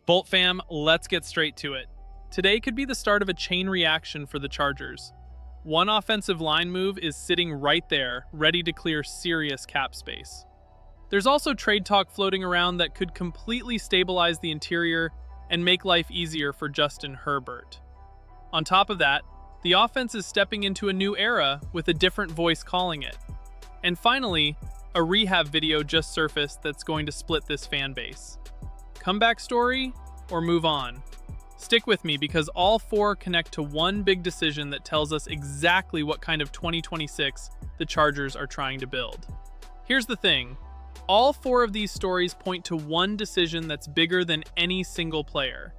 Bolt fam, let's get straight to it. Today could be the start of a chain reaction for the Chargers. One offensive line move is sitting right there, ready to clear serious cap space. There's also trade talk floating around that could completely stabilize the interior and make life easier for Justin Herbert. On top of that, the offense is stepping into a new era with a different voice calling it. And finally, a rehab video just surfaced that's going to split this fan base. Comeback story or move on? Stick with me because all four connect to one big decision that tells us exactly what kind of 2026 the Chargers are trying to build. Here's the thing. All four of these stories point to one decision that's bigger than any single player.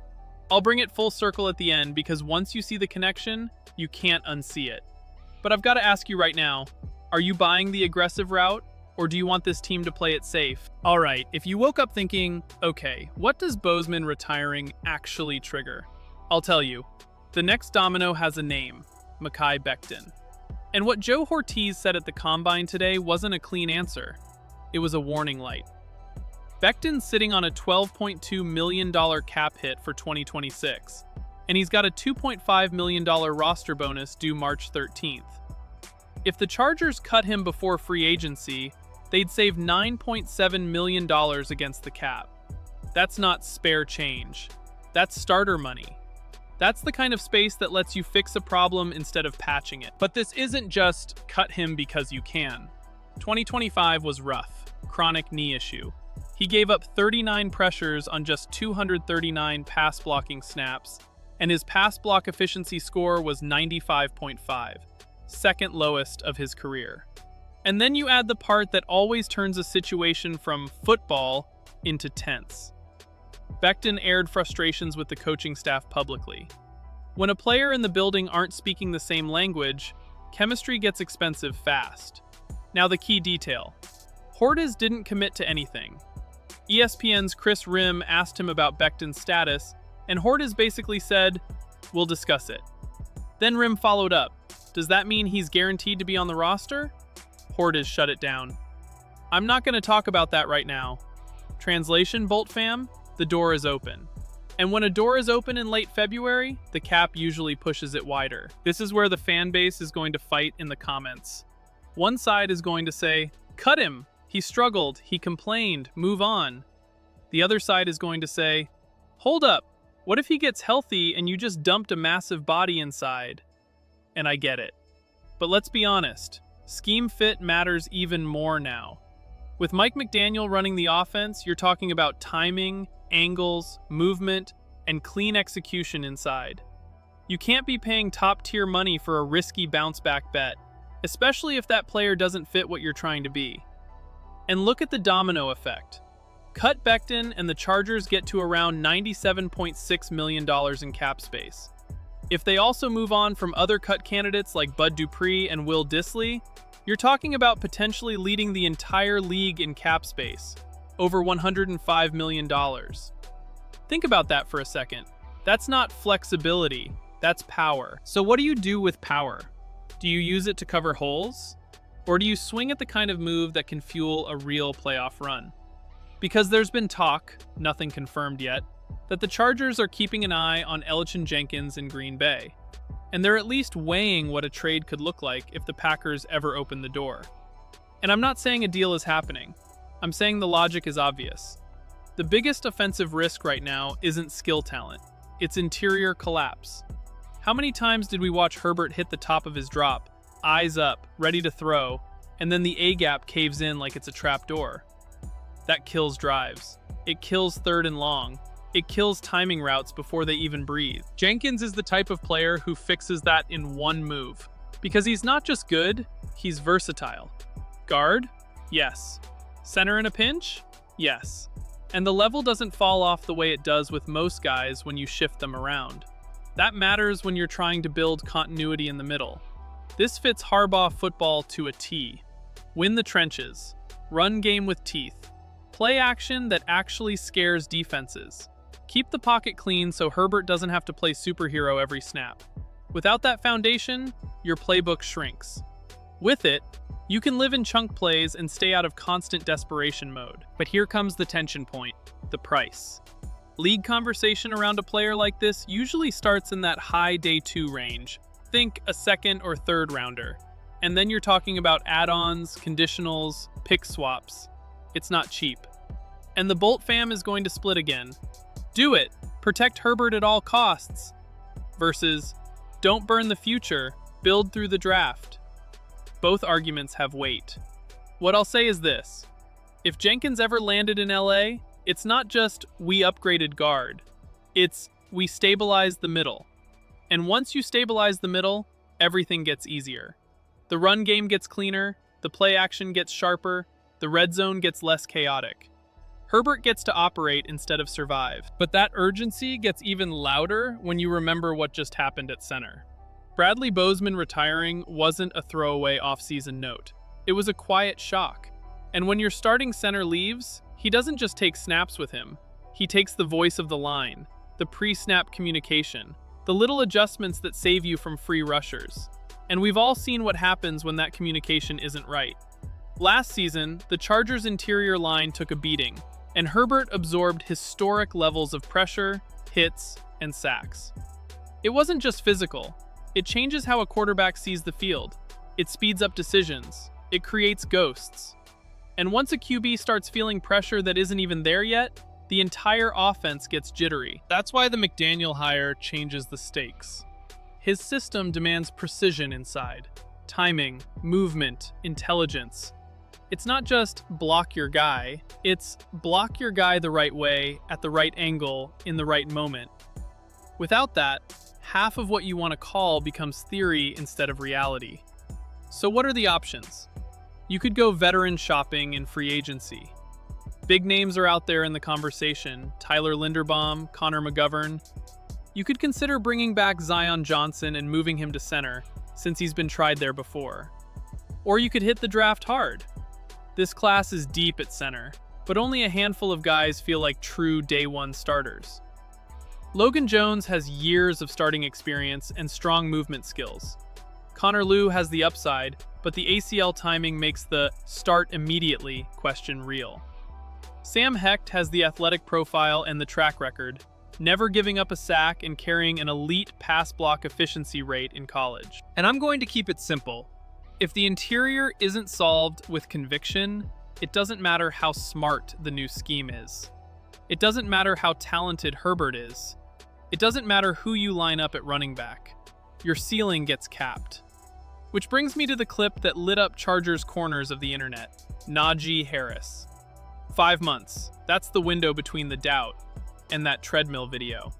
I'll bring it full circle at the end because once you see the connection, you can't unsee it. But I've got to ask you right now, are you buying the aggressive route? Or do you want this team to play it safe? Alright, if you woke up thinking, okay, what does Bozeman retiring actually trigger? I'll tell you. The next domino has a name, Mekhi Becton. And what Joe Ortiz said at the Combine today wasn't a clean answer. It was a warning light. Becton's sitting on a $12.2 million cap hit for 2026, and he's got a $2.5 million roster bonus due March 13th. If the Chargers cut him before free agency, they'd save $9.7 million against the cap. That's not spare change. That's starter money. That's the kind of space that lets you fix a problem instead of patching it. But this isn't just cut him because you can. 2025 was rough. Chronic knee issue. He gave up 39 pressures on just 239 pass blocking snaps, and his pass block efficiency score was 95.5, second lowest of his career. And then you add the part that always turns a situation from football into tense. Becton aired frustrations with the coaching staff publicly. When a player in the building aren't speaking the same language, chemistry gets expensive fast. Now the key detail. Ortiz didn't commit to anything. ESPN's Chris Rim asked him about Becton's status, and Ortiz basically said, "We'll discuss it." Then Rim followed up. Does that mean he's guaranteed to be on the roster? Ortiz shut it down. I'm not going to talk about that right now. Translation, Bolt fam? The door is open. And when a door is open in late February, the cap usually pushes it wider. This is where the fan base is going to fight in the comments. One side is going to say, cut him! He struggled, he complained, move on. The other side is going to say, hold up, what if he gets healthy and you just dumped a massive body inside? And I get it. But let's be honest. Scheme fit matters even more now. With Mike McDaniel running the offense, you're talking about timing, angles, movement, and clean execution inside. You can't be paying top-tier money for a risky bounce-back bet, especially if that player doesn't fit what you're trying to be. And look at the domino effect. Cut Becton and the Chargers get to around $97.6 million in cap space. If they also move on from other cut candidates like Bud Dupree and Will Dissly, you're talking about potentially leading the entire league in cap space, over $105 million. Think about that for a second. That's not flexibility, that's power. So what do you do with power? Do you use it to cover holes? Or do you swing at the kind of move that can fuel a real playoff run? Because there's been talk, nothing confirmed yet, that the Chargers are keeping an eye on Elgton Jenkins in Green Bay. And they're at least weighing what a trade could look like if the Packers ever open the door. And I'm not saying a deal is happening. I'm saying the logic is obvious. The biggest offensive risk right now isn't skill talent. It's interior collapse. How many times did we watch Herbert hit the top of his drop, eyes up, ready to throw, and then the A-gap caves in like it's a trap door? That kills drives. It kills third and long. It kills timing routes before they even breathe. Jenkins is the type of player who fixes that in one move. Because he's not just good, he's versatile. Guard? Yes. Center in a pinch? Yes. And the level doesn't fall off the way it does with most guys when you shift them around. That matters when you're trying to build continuity in the middle. This fits Harbaugh football to a T. Win the trenches. Run game with teeth. Play action that actually scares defenses. Keep the pocket clean so Herbert doesn't have to play superhero every snap. Without that foundation, your playbook shrinks. With it, you can live in chunk plays and stay out of constant desperation mode. But here comes the tension point, the price. League conversation around a player like this usually starts in that high day 2 range. Think a second or third rounder. And then you're talking about add-ons, conditionals, pick swaps. It's not cheap. And the Bolt fam is going to split again. Do it. Protect Herbert at all costs. Versus, don't burn the future, build through the draft. Both arguments have weight. What I'll say is this. If Jenkins ever landed in LA, it's not just we upgraded guard. It's we stabilized the middle. And once you stabilize the middle, everything gets easier. The run game gets cleaner, the play action gets sharper, the red zone gets less chaotic. Herbert gets to operate instead of survive. But that urgency gets even louder when you remember what just happened at center. Bradley Bozeman retiring wasn't a throwaway offseason note. It was a quiet shock. And when your starting center leaves, he doesn't just take snaps with him. He takes the voice of the line, the pre-snap communication, the little adjustments that save you from free rushers. And we've all seen what happens when that communication isn't right. Last season, the Chargers' interior line took a beating, and Herbert absorbed historic levels of pressure, hits, and sacks. It wasn't just physical. It changes how a quarterback sees the field. It speeds up decisions. It creates ghosts. And once a QB starts feeling pressure that isn't even there yet, the entire offense gets jittery. That's why the McDaniel hire changes the stakes. His system demands precision inside. Timing, movement, intelligence. It's not just block your guy, it's block your guy the right way, at the right angle, in the right moment. Without that, half of what you want to call becomes theory instead of reality. So what are the options? You could go veteran shopping in free agency. Big names are out there in the conversation: Tyler Linderbaum, Connor McGovern. You could consider bringing back Zion Johnson and moving him to center, since he's been tried there before. Or you could hit the draft hard. This class is deep at center, but only a handful of guys feel like true day one starters. Logan Jones has years of starting experience and strong movement skills. Connor Lew has the upside, but the ACL timing makes the start immediately question real. Sam Hecht has the athletic profile and the track record, never giving up a sack and carrying an elite pass block efficiency rate in college. And I'm going to keep it simple. If the interior isn't solved with conviction, it doesn't matter how smart the new scheme is. It doesn't matter how talented Herbert is. It doesn't matter who you line up at running back. Your ceiling gets capped. Which brings me to the clip that lit up Chargers corners of the internet: Najee Harris. 5 months. That's the window between the doubt and that treadmill video.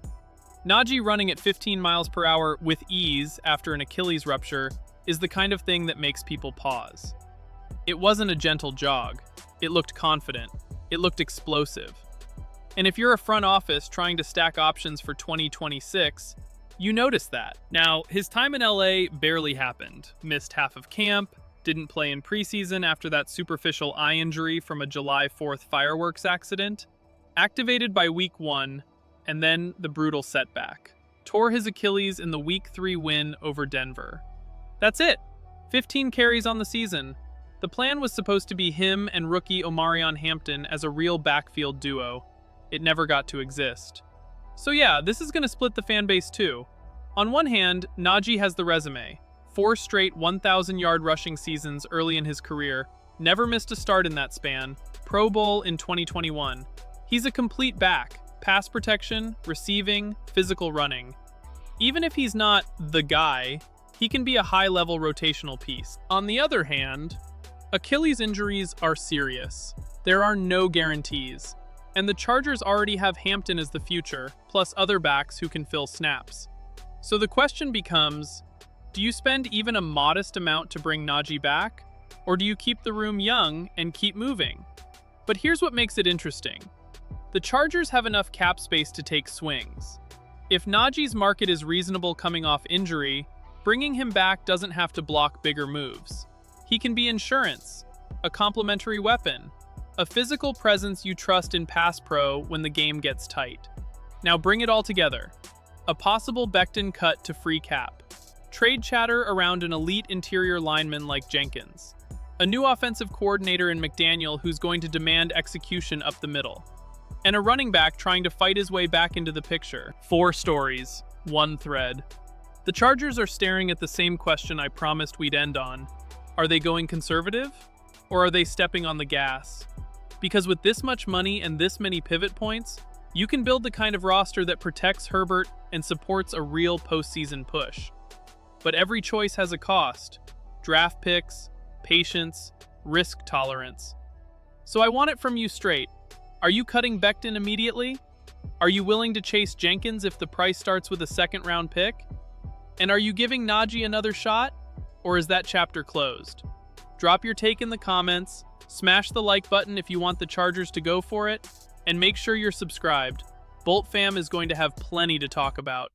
Najee running at 15 miles per hour with ease after an Achilles rupture is the kind of thing that makes people pause. It wasn't a gentle jog. It looked confident. It looked explosive. And if you're a front office trying to stack options for 2026, you notice that. Now, his time in LA barely happened. Missed half of camp, didn't play in preseason after that superficial eye injury from a July 4th fireworks accident, activated by week 1, and then the brutal setback. Tore his Achilles in the week 3 win over Denver. That's it. 15 carries on the season. The plan was supposed to be him and rookie Omarion Hampton as a real backfield duo. It never got to exist. So yeah, this is going to split the fan base too. On one hand, Najee has the resume. 4 straight 1,000-yard rushing seasons early in his career, never missed a start in that span, Pro Bowl in 2021. He's a complete back: pass protection, receiving, physical running. Even if he's not the guy, he can be a high-level rotational piece. On the other hand, Achilles injuries are serious. There are no guarantees. And the Chargers already have Hampton as the future, plus other backs who can fill snaps. So the question becomes, do you spend even a modest amount to bring Najee back? Or do you keep the room young and keep moving? But here's what makes it interesting. The Chargers have enough cap space to take swings. If Najee's market is reasonable coming off injury, bringing him back doesn't have to block bigger moves. He can be insurance, a complementary weapon, a physical presence you trust in pass pro when the game gets tight. Now bring it all together. A possible Becton cut to free cap. Trade chatter around an elite interior lineman like Jenkins. A new offensive coordinator in McDaniel who's going to demand execution up the middle. and a running back trying to fight his way back into the picture. 4 stories, 1 thread. The Chargers are staring at the same question I promised we'd end on. Are they going conservative? Or are they stepping on the gas? Because with this much money and this many pivot points, you can build the kind of roster that protects Herbert and supports a real postseason push. But every choice has a cost: draft picks, patience, risk tolerance. So I want it from you straight. Are you cutting Becton immediately? Are you willing to chase Jenkins if the price starts with a second-round pick? And are you giving Najee another shot? Or is that chapter closed? Drop your take in the comments, smash the like button if you want the Chargers to go for it, and make sure you're subscribed. Bolt Fam is going to have plenty to talk about.